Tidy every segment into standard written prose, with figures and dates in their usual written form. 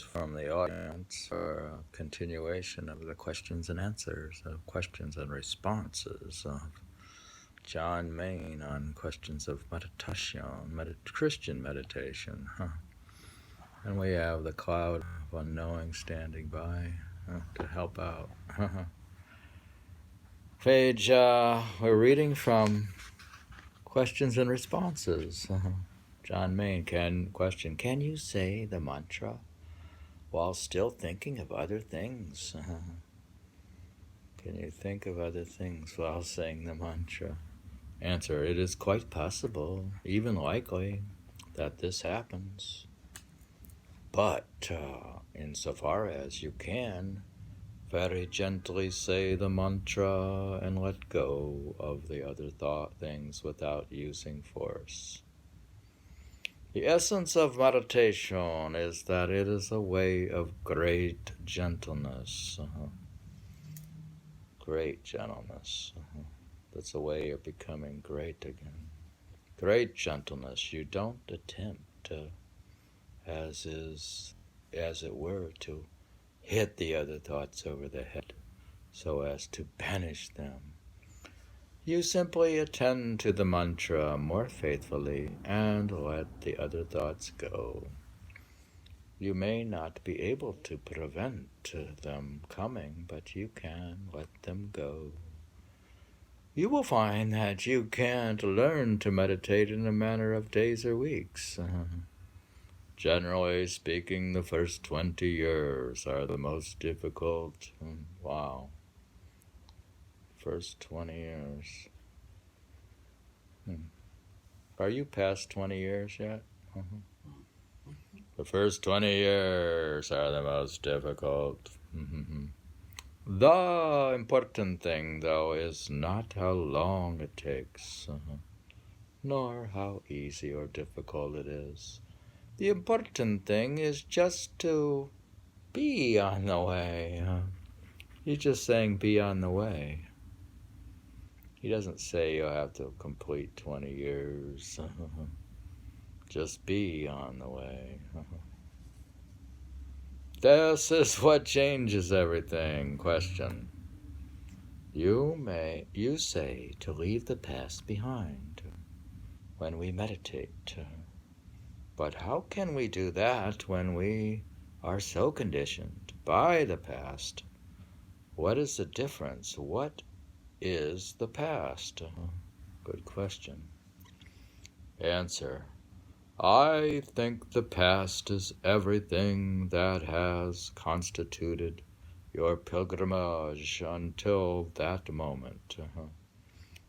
from the audience for a continuation of the questions and answers, of questions and responses of John Main on questions of meditation, Christian meditation. And we have the cloud of unknowing standing by to help out. Page, we're reading from questions and responses. John Main, can you say the mantra while still thinking of other things? Can you think of other things while saying the mantra? Answer, it is quite possible, even likely, that this happens. But insofar as you can, very gently say the mantra and let go of the other things without using force. The essence of meditation is that it is a way of great gentleness. Great gentleness. That's a way of becoming great again. Great gentleness. You don't attempt, as it were, to hit the other thoughts over the head so as to banish them. You simply attend to the mantra more faithfully and let the other thoughts go. You may not be able to prevent them coming, but you can let them go. You will find that you can't learn to meditate in a matter of days or weeks. Generally speaking, the first 20 years are the most difficult. Wow. First 20 years. Are you past 20 years yet? The first 20 years are the most difficult. The important thing, though, is not how long it takes, nor how easy or difficult it is. The important thing is just to be on the way. He's just saying be on the way. He doesn't say you have to complete 20 years. Just be on the way. This is what changes everything. Question. You say to leave the past behind when we meditate. But how can we do that when we are so conditioned by the past? What is the difference? What is the past? Good question. Answer. I think the past is everything that has constituted your pilgrimage until that moment.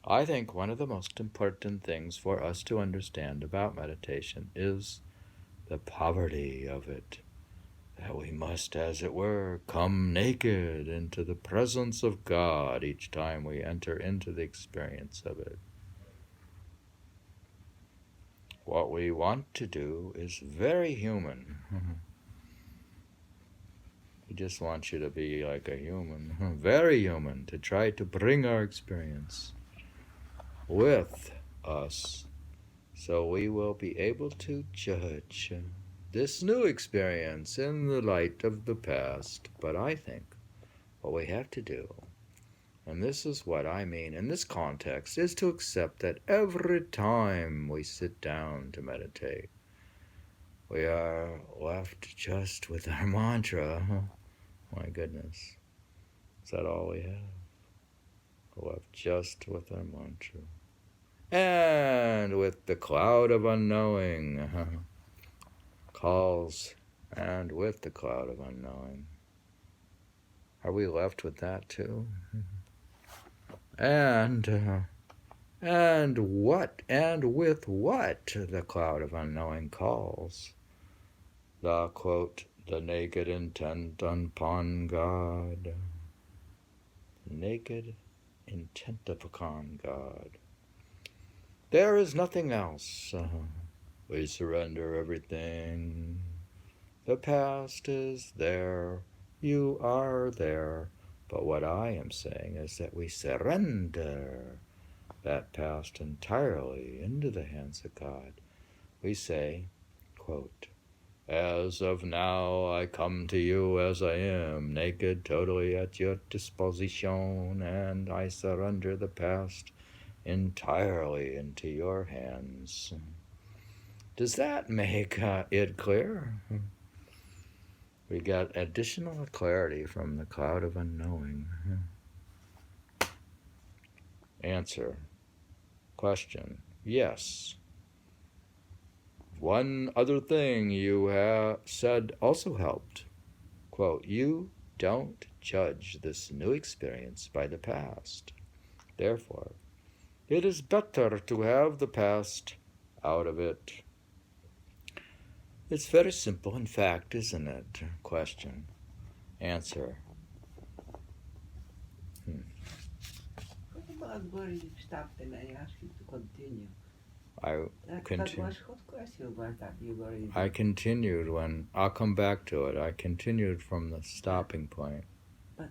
I think one of the most important things for us to understand about meditation is the poverty of it, that we must, as it were, come naked into the presence of God each time we enter into the experience of it. What we want to do is very human. We just want you to be like a human, very human, to try to bring our experience with us so we will be able to judge this new experience in the light of the past. But I think what we have to do, and this is what I mean in this context, is to accept that every time we sit down to meditate, we are left just with our mantra. My goodness. Is that all we have? We're left just with our mantra. And with the cloud of unknowing calls, and with the cloud of unknowing. Are we left with that too? And with what the cloud of unknowing calls? The quote, the naked intent upon God. The naked intent upon God. There is nothing else. We surrender everything. The past is there. You are there. But what I am saying is that we surrender that past entirely into the hands of God. We say, quote, As of now, I come to you as I am, naked, totally at your disposition, and I surrender the past entirely into your hands. Does that make it clear? We got additional clarity from the cloud of unknowing. Answer. Question. Yes. One other thing you have said also helped. Quote, you don't judge this new experience by the past. Therefore, it is better to have the past out of it. It's very simple, in fact, isn't it? Question. Answer. What about where you stopped and I asked you to continue? That was what question was that you were in? I continued when, I'll come back to it, I continued from the stopping point. But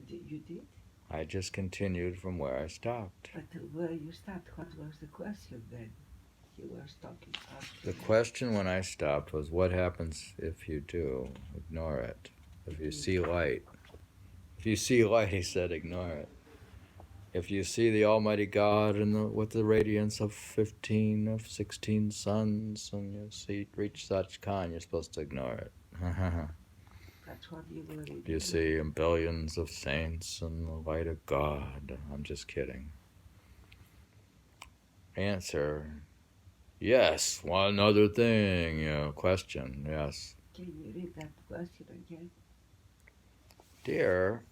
you did? I just continued from where I stopped. But where you stopped, what was the question then? You were talking. The question when I stopped was, what happens if you do? Ignore it. If you see light. If you see light, he said, ignore it. If you see the Almighty God with the radiance of 15 of 16 suns, and you reach such kind, you're supposed to ignore it. That's what you were reading. You see billions of saints and the light of God. I'm just kidding. Answer. Yes, one other thing. Question. Yes. Can you read that question again? Dear,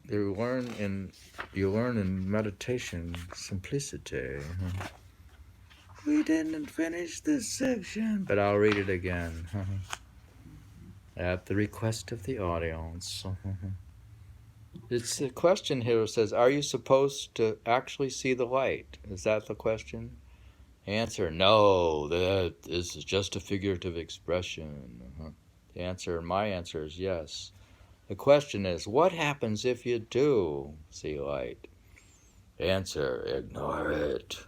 you learn in meditation simplicity. We didn't finish this section, but I'll read it again. At the request of the audience. It's the question here says, are you supposed to actually see the light? Is that the question? Answer, no, that is just a figurative expression. The answer, my answer is yes. The question is, what happens if you do see light? Answer, ignore it.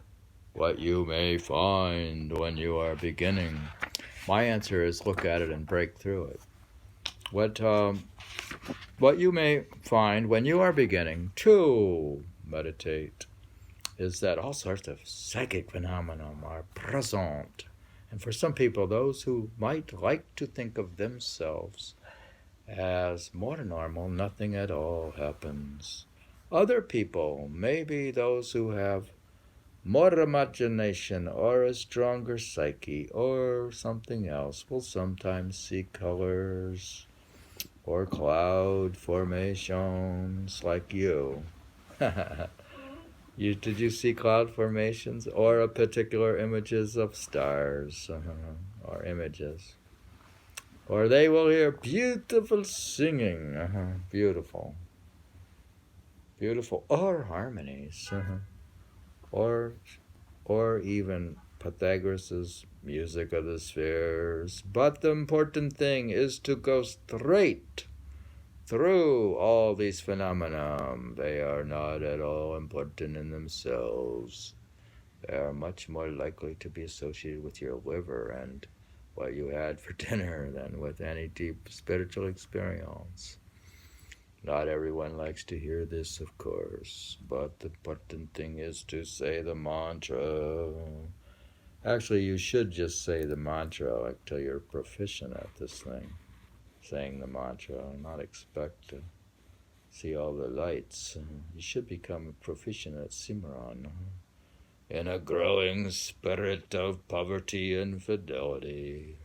What you may find when you are beginning. My answer is look at it and break through it. What you may find when you are beginning to meditate is that all sorts of psychic phenomena are present. And for some people, those who might like to think of themselves as more normal, nothing at all happens. Other people, maybe those who have more imagination or a stronger psyche or something else, will sometimes see colors or cloud formations like you. Did you see cloud formations or a particular images of stars or images? Or they will hear beautiful singing, beautiful, or harmonies, or even Pythagoras' music of the spheres. But the important thing is to go straight through all these phenomena. They are not at all important in themselves. They are much more likely to be associated with your liver and what you had for dinner than with any deep spiritual experience. Not everyone likes to hear this, of course, but the important thing is to say the mantra. Actually, you should just say the mantra until you're proficient at this thing. Saying the mantra, and not expect to see all the lights. You should become proficient at Simran. In a growing spirit of poverty and fidelity.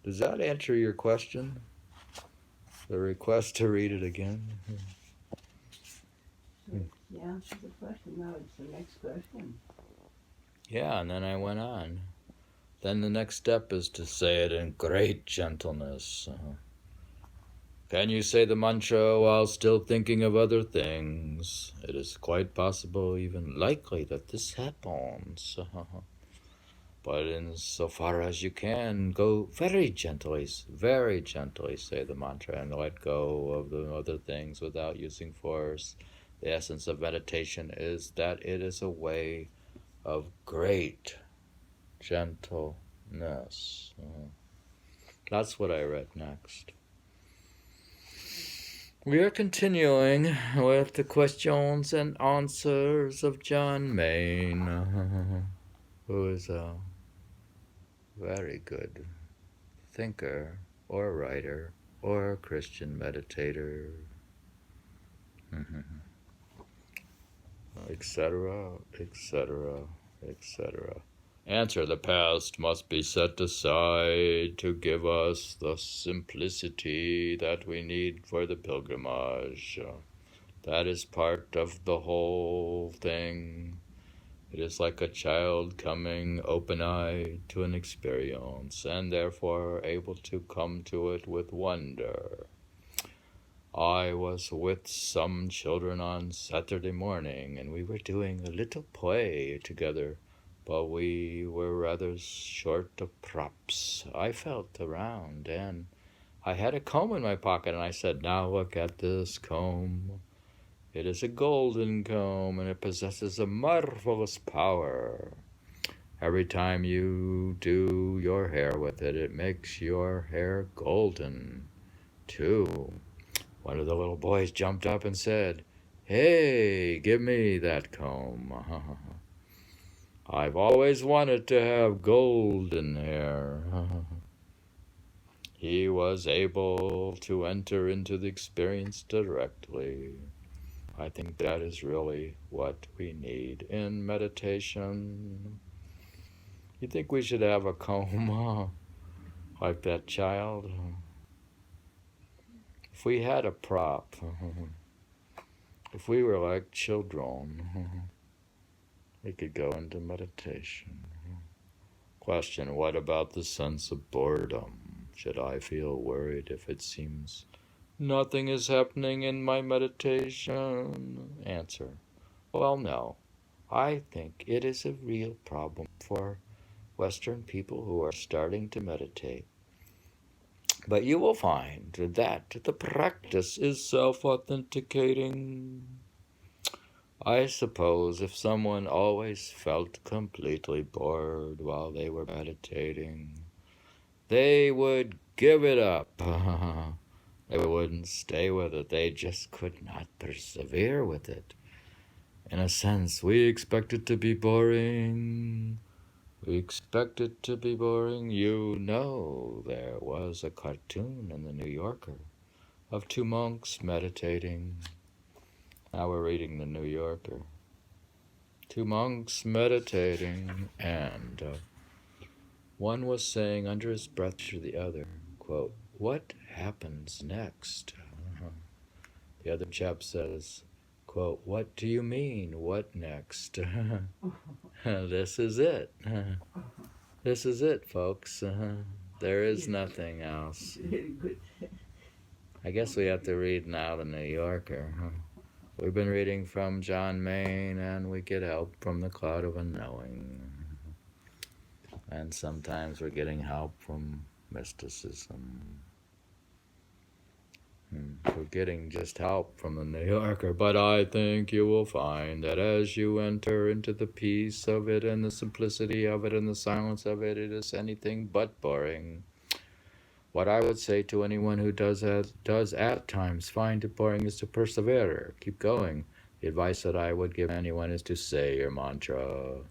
Does that answer your question? The request to read it again? You answered the question, now it's the next question. Yeah, and then I went on. Then the next step is to say it in great gentleness. Can you say the mantra while still thinking of other things? It is quite possible, even likely, that this happens. But insofar as you can, go very gently say the mantra and let go of the other things without using force. The essence of meditation is that it is a way of great gentleness. Yes. That's what I read next. We are continuing with the questions and answers of John Maine, who is a very good thinker or writer or Christian meditator, etc., etc., etc. Answer: the past must be set aside to give us the simplicity that we need for the pilgrimage. That is part of the whole thing. It is like a child coming open-eyed to an experience and therefore able to come to it with wonder. I was with some children on Saturday morning and we were doing a little play together, but we were rather short of props. I felt around and I had a comb in my pocket and I said, "Now look at this comb. It is a golden comb and it possesses a marvelous power. Every time you do your hair with it, it makes your hair golden, too." One of the little boys jumped up and said, "Hey, give me that comb. I've always wanted to have golden hair." He was able to enter into the experience directly. I think that is really what we need in meditation. You think we should have a comb like that child? If we had a prop, if we were like children, we could go into meditation. Question: what about the sense of boredom? Should I feel worried if it seems nothing is happening in my meditation? Answer: well, no. I think it is a real problem for Western people who are starting to meditate. But you will find that the practice is self-authenticating. I suppose if someone always felt completely bored while they were meditating, they would give it up. They wouldn't stay with it. They just could not persevere with it. In a sense, we expect it to be boring. We expect it to be boring. You know, there was a cartoon in the New Yorker of two monks meditating. Now we're reading the New Yorker. Two monks meditating, and one was saying under his breath to the other, quote, "What happens next?" The other chap says, quote, "What do you mean, what next?" This is it. This is it, folks. There is nothing else. I guess we have to read now the New Yorker. We've been reading from John Maine, and we get help from the Cloud of Unknowing. And sometimes we're getting help from mysticism. We're getting just help from the New Yorker, but I think you will find that as you enter into the peace of it and the simplicity of it and the silence of it, it is anything but boring. What I would say to anyone who does at times find it boring is to persevere, keep going. The advice that I would give anyone is to say your mantra.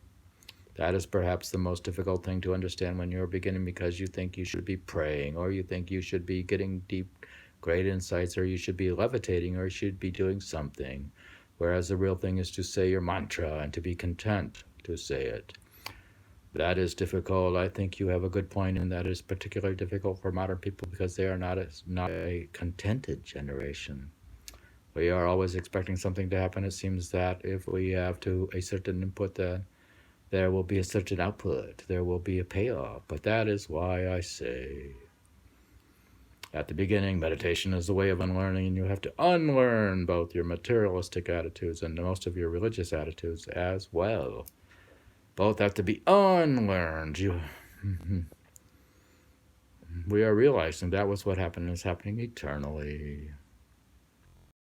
That is perhaps the most difficult thing to understand when you're beginning, because you think you should be praying, or you think you should be getting deep, great insights, or you should be levitating, or you should be doing something. Whereas the real thing is to say your mantra and to be content to say it. That is difficult. I think you have a good point, and that is particularly difficult for modern people because they are not a contented generation. We are always expecting something to happen. It seems that if we have a certain input, then there will be a certain output. There will be a payoff. But that is why I say, at the beginning, meditation is the way of unlearning, and you have to unlearn both your materialistic attitudes and most of your religious attitudes as well. Both have to be unlearned. We are realizing that was what happened, is happening eternally.